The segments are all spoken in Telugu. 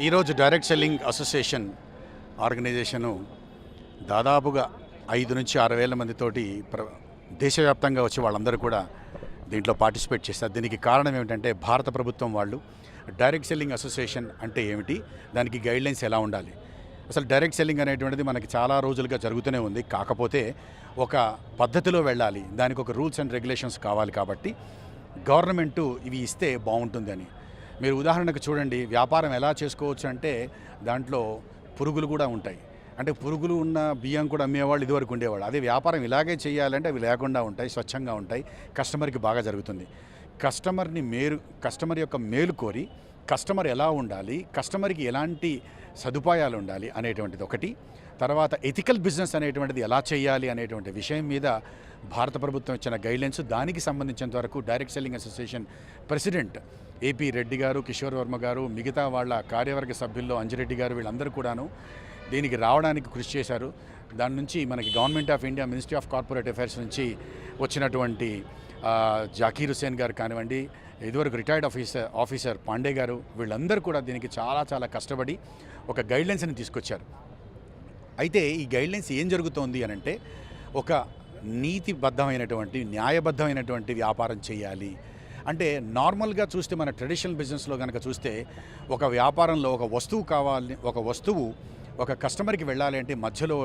ఈరోజు డైరెక్ట్ సెల్లింగ్ అసోసియేషన్ ఆర్గనైజేషను దాదాపుగా 5 నుంచి 6 వేల మందితోటి దేశవ్యాప్తంగా వచ్చి వాళ్ళందరూ కూడా దీంట్లో పార్టిసిపేట్ చేస్తారు. దీనికి కారణం ఏమిటంటే భారత ప్రభుత్వం వాళ్ళు డైరెక్ట్ సెల్లింగ్ అసోసియేషన్ అంటే ఏమిటి, దానికి గైడ్లైన్స్ ఎలా ఉండాలి, అసలు డైరెక్ట్ సెల్లింగ్ అనేటువంటిది మనకి చాలా రోజులుగా జరుగుతూనే ఉంది. కాకపోతే ఒక పద్ధతిలో వెళ్ళాలి, దానికి ఒక రూల్స్ అండ్ రెగ్యులేషన్స్ కావాలి. కాబట్టి గవర్నమెంటు ఇవి ఇస్తే బాగుంటుందని. మీరు ఉదాహరణకు చూడండి, వ్యాపారం ఎలా చేసుకోవచ్చు అంటే దాంట్లో పురుగులు కూడా ఉంటాయి. అంటే పురుగులు ఉన్న బియ్యం కూడా అమ్మేవాళ్ళు ఇదివరకు ఉండేవాళ్ళు. అదే వ్యాపారం ఇలాగే చేయాలంటే అవి లేకుండా ఉంటాయి, స్వచ్ఛంగా ఉంటాయి, కస్టమర్కి బాగా జరుగుతుంది. కస్టమర్ యొక్క మేలు కోరి కస్టమర్ ఎలా ఉండాలి, కస్టమర్కి ఎలాంటి సదుపాయాలు ఉండాలి అనేటువంటిది ఒకటి. తర్వాత ఎథికల్ బిజినెస్ అనేటువంటిది ఎలా చేయాలి అనేటువంటి విషయం మీద భారత ప్రభుత్వం ఇచ్చిన గైడ్లైన్స్. దానికి సంబంధించినంత వరకు direct selling association president AP Reddy గారు, కిషోర్ వర్మ గారు, మిగతా వాళ్ళ కార్యవర్గ సభ్యుల్లో అంజిరెడ్డి గారు, వీళ్ళందరూ కూడాను దీనికి రావడానికి కృషి చేశారు. దాని నుంచి మనకి government of India ministry of corporate affairs నుంచి వచ్చినటువంటి జాకీర్ హుసేన్ గారు కానివ్వండి, ఇదివరకు రిటైర్డ్ ఆఫీసర్ పాండే గారు, వీళ్ళందరూ కూడా దీనికి చాలా కష్టపడి ఒక గైడ్లైన్స్ని తీసుకొచ్చారు. అయితే ఈ గైడ్లైన్స్ ఏం జరుగుతోంది అని అంటే, ఒక నీతిబద్ధమైనటువంటి న్యాయబద్ధమైనటువంటి వ్యాపారం చేయాలి అంటే, నార్మల్గా చూస్తే మన ట్రెడిషనల్ బిజినెస్లో కనుక చూస్తే ఒక వ్యాపారంలో ఒక వస్తువు కావాలి, ఒక వస్తువు ఒక కస్టమర్కి వెళ్ళాలి అంటే మధ్యలో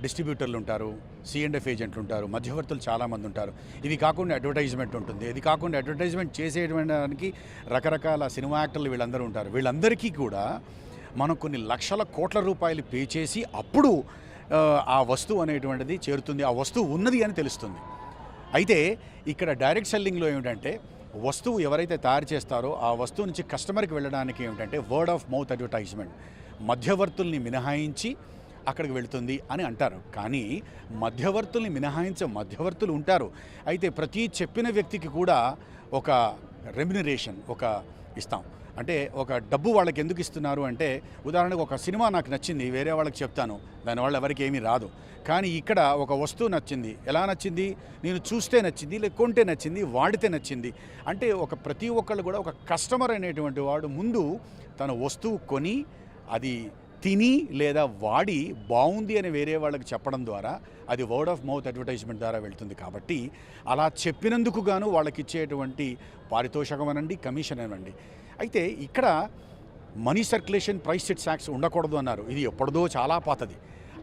డిస్ట్రిబ్యూటర్లు ఉంటారు, C&F ఏజెంట్లు ఉంటారు, మధ్యవర్తులు చాలామంది ఉంటారు. ఇవి కాకుండా అడ్వర్టైజ్మెంట్ ఉంటుంది. ఇది కాకుండా అడ్వర్టైజ్మెంట్ చేసేయడానికి రకరకాల సినిమా యాక్టర్లు వీళ్ళందరూ ఉంటారు. వీళ్ళందరికీ కూడా మనం కొన్ని లక్షల కోట్ల రూపాయలు పే చేసి అప్పుడు ఆ వస్తువు అనేటువంటిది చేరుతుంది, ఆ వస్తువు ఉన్నది అని తెలుస్తుంది. అయితే ఇక్కడ డైరెక్ట్ సెల్లింగ్లో ఏమిటంటే, వస్తువు ఎవరైతే తయారు చేస్తారో ఆ వస్తువు నుంచి కస్టమర్కి వెళ్ళడానికి ఏమిటంటే వర్డ్ ఆఫ్ మౌత్ అడ్వర్టైజ్మెంట్, మధ్యవర్తుల్ని మినహాయించి అక్కడికి వెళుతుంది అని అంటారు. కానీ మధ్యవర్తుల్ని మధ్యవర్తులు ఉంటారు. అయితే ప్రతి చెప్పిన వ్యక్తికి కూడా ఒక రెమ్యునరేషన్ ఇస్తాం. అంటే ఒక డబ్బు వాళ్ళకి ఎందుకు ఇస్తున్నారు అంటే, ఉదాహరణకు ఒక సినిమా నాకు నచ్చింది, వేరే వాళ్ళకి చెప్తాను, దానివల్ల ఎవరికి ఏమీ రాదు. కానీ ఇక్కడ ఒక వస్తువు నచ్చింది. ఎలా నచ్చింది? నేను చూస్తే నచ్చింది, లేక కొంటే నచ్చింది, వాడితే నచ్చింది. అంటే ప్రతి ఒక్కళ్ళు కూడా ఒక కస్టమర్ అనేటువంటి వాడు ముందు తన వస్తువు కొని అది తిని లేదా వాడి బాగుంది అని వేరే వాళ్ళకి చెప్పడం ద్వారా అది వర్డ్ ఆఫ్ మౌత్ అడ్వర్టైజ్మెంట్ ద్వారా వెళ్తుంది. కాబట్టి అలా చెప్పినందుకు గాను వాళ్ళకి ఇచ్చేటువంటి పారితోషికం అనండి, కమిషన్ అనండి. అయితే ఇక్కడ money circulation price sets acts ఉండకూడదు అన్నారు. ఇది ఎప్పటిదో చాలా పాతది.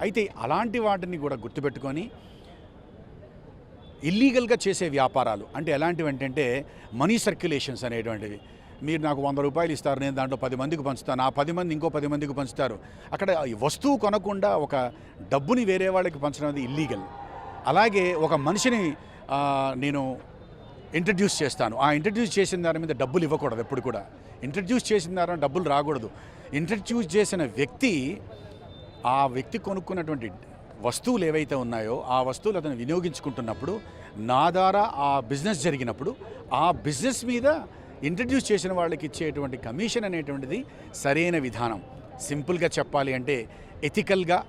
అయితే అలాంటి వాటిని కూడా గుర్తుపెట్టుకొని ఇల్లీగల్గా చేసే వ్యాపారాలు అంటే ఎలాంటివి అంటే మనీ సర్క్యులేషన్స్ అనేటువంటివి. మీరు నాకు 100 రూపాయలు ఇస్తారు, నేను దాంట్లో 10 మందికి పంచుతాను, ఆ 10 మంది ఇంకో 10 మందికి పంచుతారు. అక్కడ వస్తువు కొనకుండా ఒక డబ్బుని వేరే వాళ్ళకి పంచడం అనేది ఇల్లీగల్. అలాగే ఒక మనిషిని నేను ఇంట్రడ్యూస్ చేస్తాను, ఆ ఇంట్రడ్యూస్ చేసిన దాని మీద డబ్బులు ఇవ్వకూడదు. ఎప్పుడు కూడా ఇంట్రడ్యూస్ చేసిన దాని డబ్బులు రాకూడదు. ఇంట్రడ్యూస్ చేసిన ఆ వ్యక్తి కొనుక్కున్నటువంటి వస్తువులు ఏవైతే ఉన్నాయో ఆ వస్తువులు అతను వినియోగించుకుంటున్నప్పుడు నా ద్వారా ఆ బిజినెస్ జరిగినప్పుడు ఆ బిజినెస్ మీద ఇంట్రడ్యూస్ చేసిన వాళ్ళకి ఇచ్చేటువంటి కమిషన్ అనేటువంటిది సరైన విధానం. సింపుల్గా చెప్పాలి అంటే ఎథికల్గా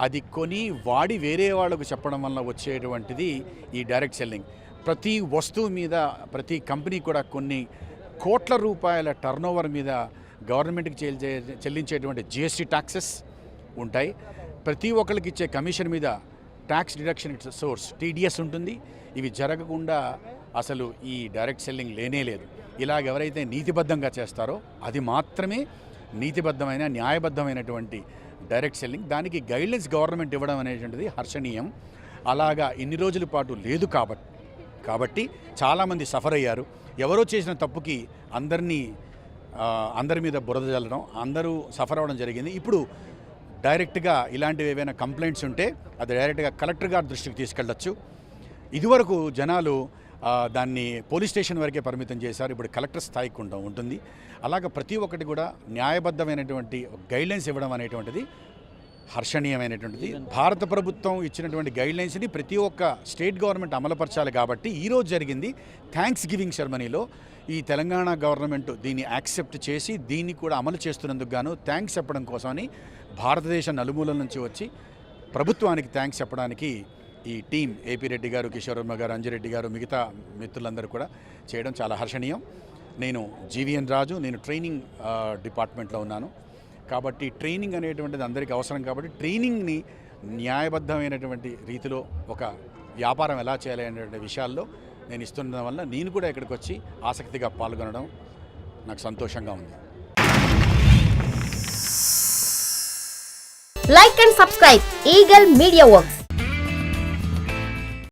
అది కొని వాడి వేరే వాళ్ళకు చెప్పడం వల్ల వచ్చేటువంటిది ఈ డైరెక్ట్ సెల్లింగ్. ప్రతి వస్తువు మీద ప్రతి కంపెనీ కూడా కొన్ని కోట్ల రూపాయల టర్నోవర్ మీద గవర్నమెంట్కి చెల్లించేటువంటి GST ట్యాక్సెస్ ఉంటాయి. ప్రతి ఒక్కరికి ఇచ్చే కమిషన్ మీద ట్యాక్స్ డిడక్షన్ సోర్స్ TDS ఉంటుంది. ఇవి జరగకుండా అసలు ఈ డైరెక్ట్ సెల్లింగ్ లేనే లేదు. ఇలాగ ఎవరైతే నీతిబద్ధంగా చేస్తారో అది మాత్రమే నీతిబద్ధమైన న్యాయబద్ధమైనటువంటి డైరెక్ట్ సెల్లింగ్. దానికి గైడ్లైన్స్ గవర్నమెంట్ ఇవ్వడం అనేటువంటిది హర్షణీయం. అలాగా ఇన్ని రోజుల పాటు లేదు కాబట్టి చాలామంది సఫర్ అయ్యారు. ఎవరో చేసిన తప్పుకి అందరి మీద బురద జల్లడం, అందరూ సఫర్ అవ్వడం జరిగింది. ఇప్పుడు డైరెక్ట్గా ఇలాంటివి ఏవైనా కంప్లైంట్స్ ఉంటే అది డైరెక్ట్గా కలెక్టర్ గారి దృష్టికి తీసుకెళ్ళచ్చు. ఇదివరకు జనాలు దాన్ని పోలీస్ స్టేషన్ వరకే పరిమితం చేశారు, ఇప్పుడు కలెక్టర్ స్థాయికి ఉంటుంది. అలాగే ప్రతి ఒక్కటి కూడా న్యాయబద్ధమైనటువంటి గైడ్లైన్స్ ఇవ్వడం అనేటువంటిది హర్షణీయమైనటువంటిది. భారత ప్రభుత్వం ఇచ్చినటువంటి గైడ్లైన్స్ని ప్రతి ఒక్క స్టేట్ గవర్నమెంట్ అమలుపరచాలి. కాబట్టి ఈరోజు జరిగింది థ్యాంక్స్ గివింగ్ సెరమనీలో ఈ తెలంగాణ గవర్నమెంట్ దీన్ని యాక్సెప్ట్ చేసి దీన్ని కూడా అమలు చేస్తున్నందుకు గాను థ్యాంక్స్ చెప్పడం కోసమని భారతదేశం నలుమూలల నుంచి వచ్చి ప్రభుత్వానికి థ్యాంక్స్ చెప్పడానికి ఈ టీం ఏపీ రెడ్డి గారు, కిషోర్ వర్మ గారు, అంజిరెడ్డి గారు, మిగతా మిత్రులందరూ కూడా చేయడం చాలా హర్షణీయం. నేను జీవీఎన్ రాజు, నేను ట్రైనింగ్ డిపార్ట్మెంట్లో ఉన్నాను. కాబట్టి ట్రైనింగ్ అనేటువంటిది అందరికీ అవసరం కాబట్టి ట్రైనింగ్ని న్యాయబద్ధమైనటువంటి రీతిలో ఒక వ్యాపారం ఎలా చేయాలి అనేటువంటి విషయాల్లో నేను ఇస్తున్న వల్ల నేను కూడా ఇక్కడికి వచ్చి ఆసక్తిగా పాల్గొనడం నాకు సంతోషంగా ఉంది. Like and subscribe Eagle Media Works.